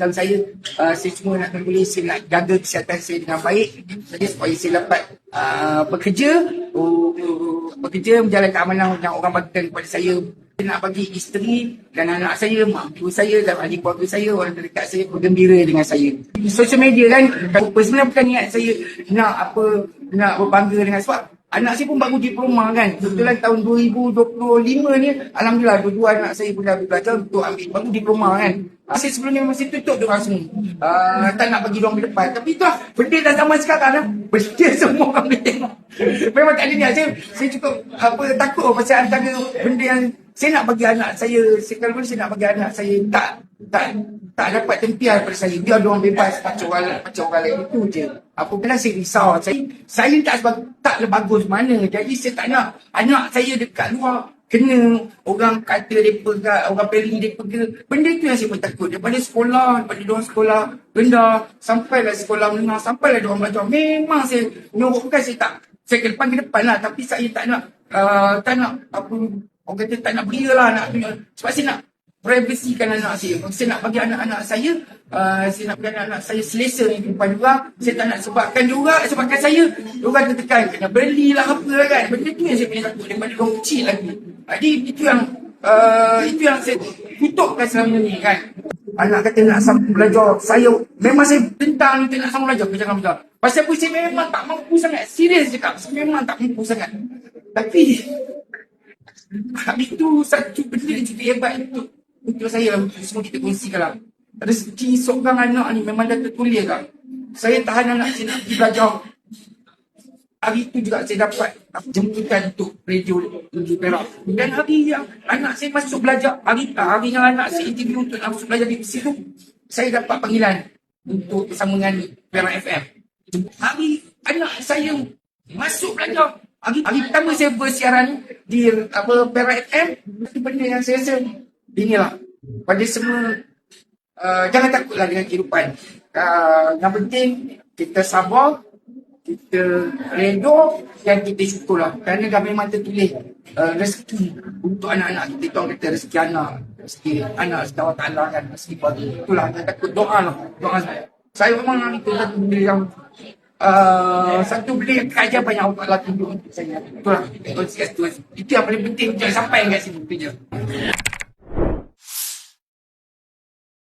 dalam saya cuma nak boleh saya nak jaga kesihatan saya dengan baik, jadi supaya saya dapat bekerja menjalankan amanah yang orang bagikan kepada saya. Saya nak bagi isteri dan anak saya, mak ibu saya dan ahli keluarga saya, orang terdekat saya bergembira dengan saya. Social media kan, sebenarnya bukan niat saya nak berbangga dengan, sebab anak saya pun baru diploma kan. Kebetulan tahun 2025 ni, alhamdulillah dua-dua anak saya pun dah belajar untuk ambil baru diploma kan. Saya sebelum ni masih tutup diorang semua. Tak nak bagi diorang ke depan. Tapi itulah, benda dah zaman sekarang lah. Benda semua orang boleh tengok. Memang tak ada niat. Saya cukup takut pasal antara benda yang saya nak bagi anak saya. Kalau saya nak bagi anak saya tak dapat tempian daripada saya. Biar diorang bebas macam orang lain. Itu je. Apabila saya risau, saya taklah bagus mana. Jadi saya tak nak anak saya dekat luar kena orang kata mereka ke, orang peling mereka ke. Benda tu yang saya pun takut. Daripada diorang sekolah rendah, sampailah sekolah menengah, sampailah diorang belajar. Memang saya bukan saya ke depan lah. Tapi saya tak nak orang kata tak nak beria lah. Sebab saya nak privasikan anak saya. Saya nak bagi anak-anak saya, selesa dengan kehidupan diorang. Saya tak nak sebabkan saya, diorang tertekan, kena belilah apa kan. Benda tu yang saya punya takut daripada diorang kecil lagi. Jadi itu yang saya tutupkan selama ni kan. Anak kata nak sambung belajar, memang saya tentang nak sambung belajar, jangan belajar. Pasal apa, saya memang tak mampu sangat. Serius cakap, saya memang tak mampu sangat. Tapi itu satu benda yang cukup hebat untuk saya lah, untuk semua kita kongsikan lah. Rezeki seorang anak ni memang dah tertulis lah. Saya tahan anak saya nak pergi belajar. Hari tu juga saya dapat jemputan untuk radio di Perak. Dan hari yang anak saya masuk belajar, hari yang anak saya interview untuk masuk belajar di situ, saya dapat panggilan untuk bersama dengan Perak FM. Hari anak saya masuk belajar, hari pertama saya bersiaran di Perak FM. Itu benda yang saya rasa inilah pada semua, jangan takutlah dengan kehidupan. Yang penting kita sabar, kita redha dan kita syukurlah. Kerana dah memang tertulis rezeki untuk anak-anak kita. Itu orang kata rezeki anak Allah Ta'ala kan, rezeki keluarga. Itulah, jangan takut, doa saya memang itu satu benda yang keajaiban yang Allah tunjuk untuk saya. Itulah, itu yang paling penting untuk sampai kat sini.